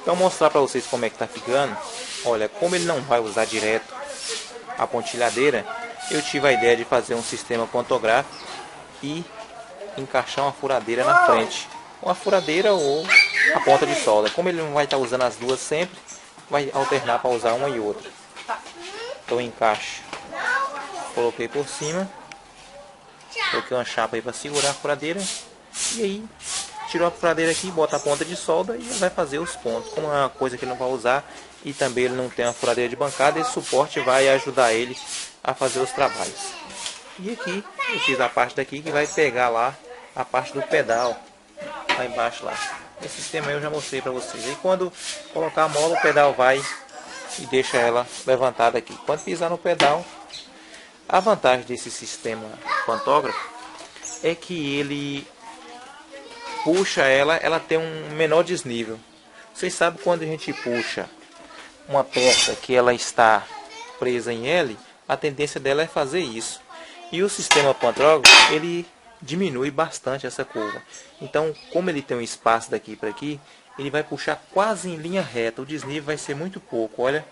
Então mostrar para vocês como é que tá ficando. Olha, como ele não vai usar direto a pontilhadeira, eu tive a ideia de fazer um sistema pantográfico e encaixar uma furadeira na frente. Uma furadeira ou a ponta de solda. Como ele não vai estar usando as duas sempre, vai alternar para usar uma e outra. Então encaixo. Coloquei por cima. Coloquei uma chapa aí para segurar a furadeira. E aí tirou a furadeira aqui, bota a ponta de solda e vai fazer os pontos. Como é uma coisa que ele não vai usar e também ele não tem uma furadeira de bancada, esse suporte vai ajudar ele a fazer os trabalhos. E aqui eu fiz a parte daqui que vai pegar lá a parte do pedal lá embaixo lá. Esse sistema aí eu já mostrei para vocês. E quando colocar a mola, o pedal vai e deixa ela levantada aqui. Quando pisar no pedal, a vantagem desse sistema pantógrafo é que ele puxa ela tem um menor desnível. Vocês sabem, quando a gente puxa uma peça que ela está presa em L, a tendência dela é fazer isso. E o sistema pantógrafo, ele diminui bastante essa curva. Então, como ele tem um espaço daqui para aqui, ele vai puxar quase em linha reta. O desnível vai ser muito pouco, olha.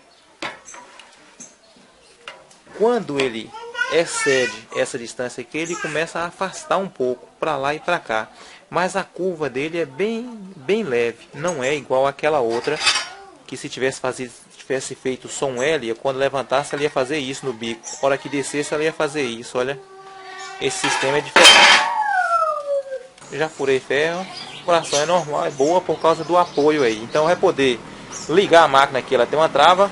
Quando ele excede essa distância aqui, ele começa a afastar um pouco para lá e para cá. Mas a curva dele é bem leve. Não é igual àquela outra, que se tivesse feito som L, quando levantasse ela ia fazer isso no bico. Na hora que descesse ela ia fazer isso, olha. Esse sistema é diferente. Já furei ferro. A furação é normal, é boa por causa do apoio aí. Então vai poder ligar a máquina aqui, ela tem uma trava,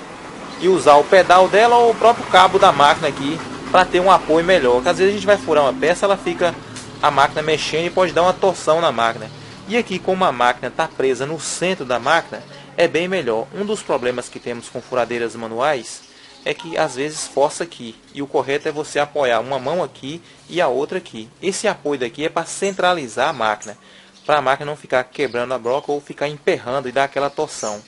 e usar o pedal dela ou o próprio cabo da máquina aqui para ter um apoio melhor. Porque às vezes a gente vai furar uma peça, ela fica a máquina mexendo e pode dar uma torção na máquina. E aqui, como a máquina está presa no centro da máquina, é bem melhor. Um dos problemas que temos com furadeiras manuais é que às vezes força aqui, e o correto é você apoiar uma mão aqui e a outra aqui. Esse apoio daqui é para centralizar a máquina, para a máquina não ficar quebrando a broca ou ficar emperrando e dar aquela torção.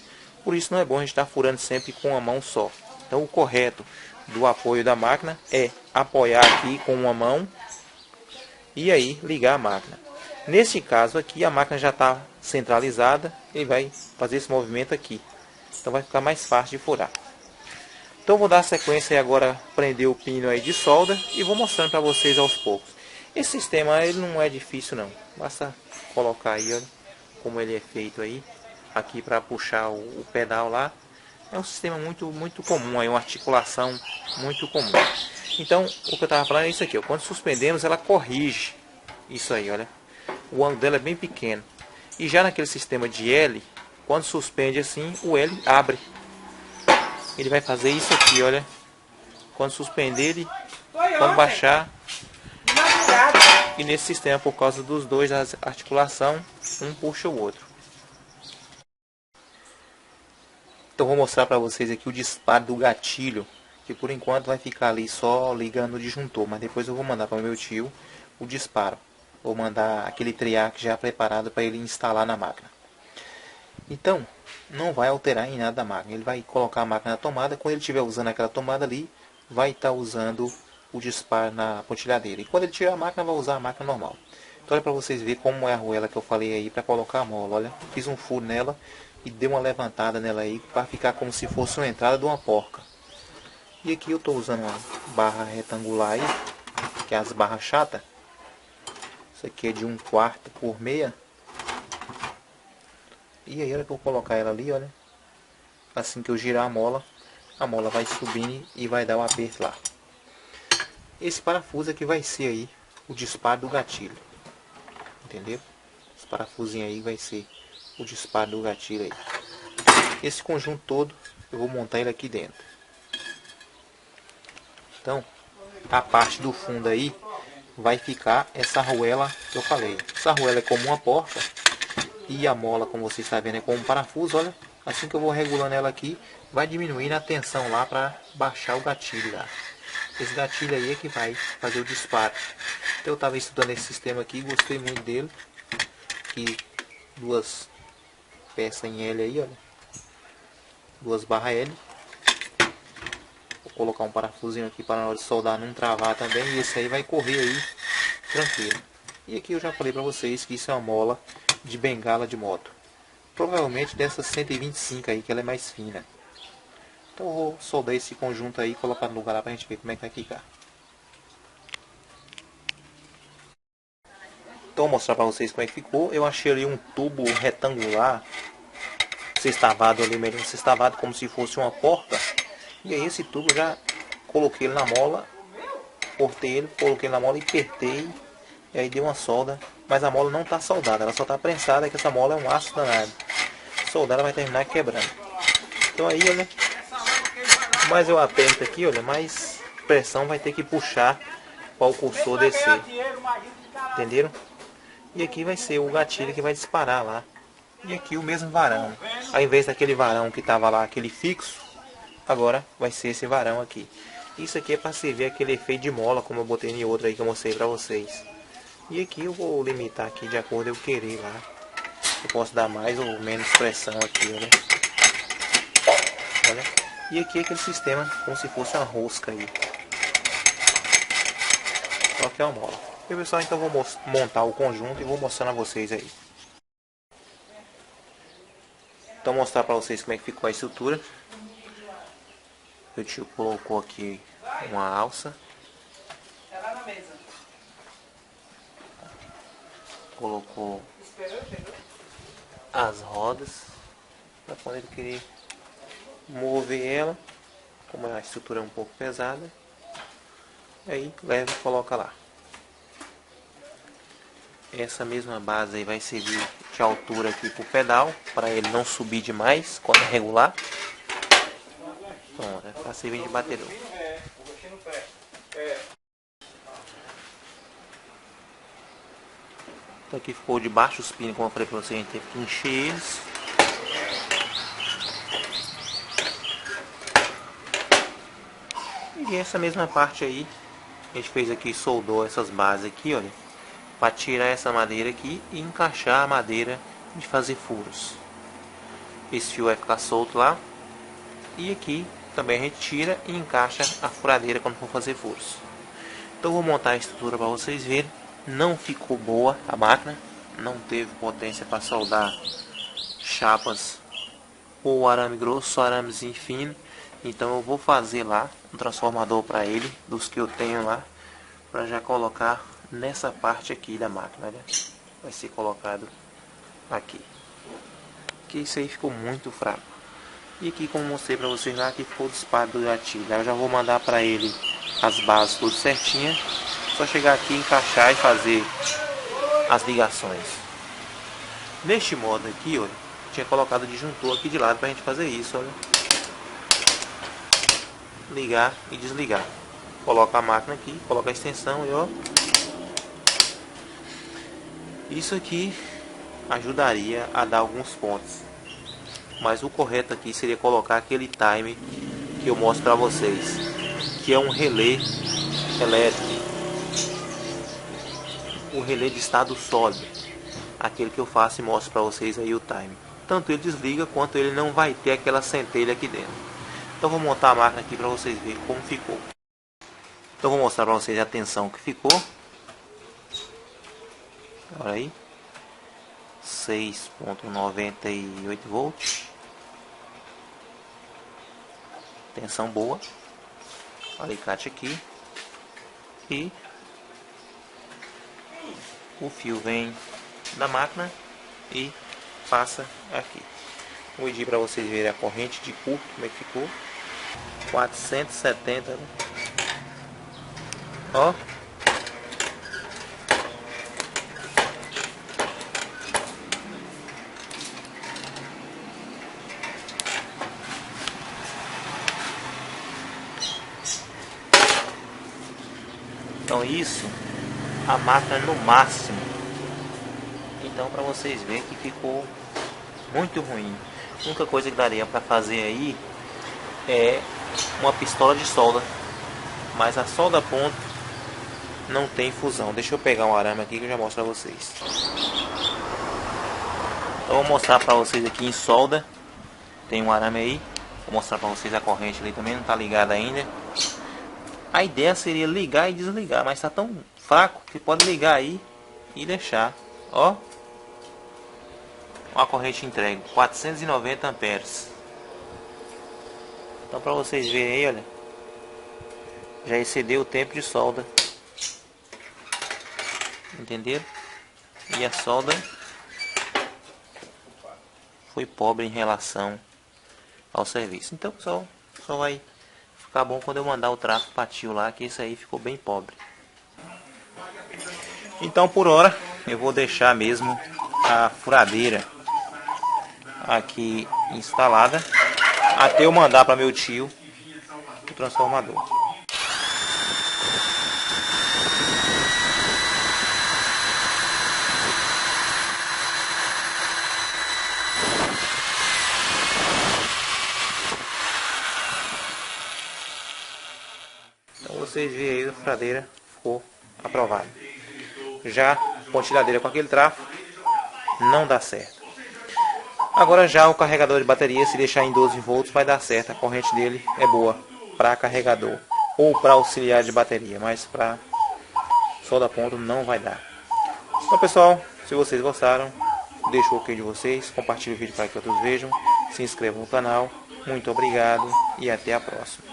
Por isso não é bom a gente estar furando sempre com uma mão só. Então o correto do apoio da máquina é apoiar aqui com uma mão e aí ligar a máquina. Nesse caso aqui a máquina já está centralizada e vai fazer esse movimento aqui. Então vai ficar mais fácil de furar. Então vou dar sequência e agora prender o pino aí de solda e vou mostrando para vocês aos poucos. Esse sistema ele não é difícil não. Basta colocar aí, olha, como ele é feito aí. Aqui para puxar o pedal lá. É um sistema muito comum, aí, uma articulação muito comum. Então, o que eu estava falando é isso aqui. Ó. Quando suspendemos, ela corrige isso aí, olha. O ângulo dela é bem pequeno. E já naquele sistema de L, quando suspende assim, o L abre. Ele vai fazer isso aqui, olha. Quando suspender ele, quando baixar. E nesse sistema, por causa dos dois, a articulação, um puxa o outro. Então vou mostrar para vocês aqui o disparo do gatilho, que por enquanto vai ficar ali só ligando o disjuntor, mas depois eu vou mandar para o meu tio o disparo. Vou mandar aquele triac já preparado para ele instalar na máquina. Então, não vai alterar em nada da máquina. Ele vai colocar a máquina na tomada, quando ele estiver usando aquela tomada ali, vai estar usando o disparo na pontilhadeira. E quando ele tirar a máquina, vai usar a máquina normal. Então olha para vocês verem como é a arruela que eu falei aí para colocar a mola. Olha, fiz um furo nela e dei uma levantada nela aí para ficar como se fosse uma entrada de uma porca. E aqui eu estou usando uma barra retangular aí, que é as barras chatas. Isso aqui é de 1/4 por meia. E aí, hora que eu colocar ela ali, olha, assim que eu girar a mola vai subindo e vai dar o aperto lá. Esse parafuso aqui vai ser aí o disparo do gatilho. Entendeu? Esse parafusinho aí vai ser o disparo do gatilho aí. Esse conjunto todo eu vou montar ele aqui dentro. Então, a parte do fundo aí vai ficar essa arruela que eu falei. Essa arruela é como uma porta e a mola, como você está vendo, é como um parafuso. Olha, assim que eu vou regulando ela aqui, vai diminuindo a tensão lá para baixar o gatilho lá. Esse gatilho aí é que vai fazer o disparo. Então eu estava estudando esse sistema aqui, gostei muito dele. Aqui duas peças em L aí, olha. Duas barras L. Vou colocar um parafusinho aqui para na hora de soldar não travar também. E esse aí vai correr aí tranquilo. E aqui eu já falei para vocês que isso é uma mola de bengala de moto. Provavelmente dessa 125 aí, que ela é mais fina. Então eu vou soldar esse conjunto aí e colocar no lugar lá pra gente ver como é que vai ficar. Então vou mostrar pra vocês como é que ficou. Eu achei ali um tubo retangular, sextavado ali, meio sextavado, como se fosse uma porta. E aí esse tubo eu já coloquei ele na mola, cortei ele, coloquei na mola e apertei. E aí dei uma solda, mas a mola não está soldada, ela só está prensada, que essa mola é um aço danado. Soldar ela vai terminar quebrando. Então aí, olha, mais eu aperto aqui, olha, mais pressão vai ter que puxar para o cursor descer. Entenderam? E aqui vai ser o gatilho que vai disparar lá. E aqui o mesmo varão. Ao invés daquele varão que estava lá, aquele fixo, agora vai ser esse varão aqui. Isso aqui é para servir aquele efeito de mola, como eu botei em outra aí que eu mostrei para vocês. E aqui eu vou limitar aqui de acordo com eu querer lá. Eu posso dar mais ou menos pressão aqui, olha. Olha. E aqui é aquele sistema como se fosse uma rosca aí. Só que é uma mola. E pessoal, então eu vou montar o conjunto e vou mostrando a vocês aí. Então mostrar para vocês como é que ficou a estrutura. O tio colocou aqui uma alça. Colocou as rodas para quando ele querer mover ela, como a estrutura é um pouco pesada, aí leva e coloca lá. Essa mesma base aí vai servir de altura aqui para o pedal, para ele não subir demais quando regular. Pronto, é para servir de batedor. Então aqui ficou de baixo os pinos, como eu falei para vocês, a gente teve que encher eles. E essa mesma parte aí, a gente fez aqui, soldou essas bases aqui, olha, para tirar essa madeira aqui e encaixar a madeira de fazer furos. Esse fio vai ficar solto lá. E aqui também a gente tira e encaixa a furadeira quando for fazer furos. Então vou montar a estrutura para vocês verem. Não ficou boa a máquina, não teve potência para soldar chapas ou arame grosso, ou aramezinho fino. Então eu vou fazer lá um transformador para ele, dos que eu tenho lá, para já colocar nessa parte aqui da máquina, né? Vai ser colocado aqui. Que isso aí ficou muito fraco. E aqui, como mostrei para vocês lá, aqui ficou o disparo do gatilho. Eu já vou mandar para ele as bases tudo certinha. Só chegar aqui, encaixar e fazer as ligações. Neste modo aqui, olha, tinha colocado o disjuntor aqui de lado para a gente fazer isso, olha. Ligar e desligar. Coloca a máquina aqui, coloca a extensão e ó. Isso aqui ajudaria a dar alguns pontos. Mas o correto aqui seria colocar aquele time que eu mostro para vocês, que é um relé elétrico, o relé de estado sólido, aquele que eu faço e mostro para vocês aí o time. Tanto ele desliga quanto ele não vai ter aquela centelha aqui dentro. Então vou montar a máquina aqui para vocês verem como ficou. Então vou mostrar para vocês a tensão que ficou. Olha aí, 6,98 volts. Tensão boa. Alicate aqui. E o fio vem da máquina e passa aqui. Vou medir para vocês verem a corrente de curto, como é que ficou. 470, né? Ó. Então isso, a máquina no máximo. Então para vocês verem que ficou muito ruim. A única coisa que daria para fazer aí é uma pistola de solda, mas a solda ponto não tem fusão. Deixa eu pegar um arame aqui que eu já mostro para vocês. Então vou mostrar para vocês aqui em solda. Tem um arame aí. Vou mostrar para vocês a corrente ali também, não está ligada ainda. A ideia seria ligar e desligar, mas está tão fraco que pode ligar aí e deixar. Ó. uma corrente entregue, 490 amperes. Então para vocês verem aí, olha, já excedeu o tempo de solda, entenderam? E a solda foi pobre em relação ao serviço. Então pessoal, só vai ficar bom quando eu mandar o tráfego para tio lá, que esse aí ficou bem pobre. Então por hora eu vou deixar mesmo a furadeira aqui instalada até eu mandar para meu tio o transformador. Então vocês veem aí, a furadeira ficou aprovada. Já a pontilhadeira com aquele trafo não dá certo. Agora já o carregador de bateria, se deixar em 12 volts vai dar certo. A corrente dele é boa para carregador ou para auxiliar de bateria, mas para solda a ponto não vai dar. Então pessoal, se vocês gostaram, deixa o ok de vocês, compartilhe o vídeo para que outros vejam, se inscrevam no canal. Muito obrigado e até a próxima.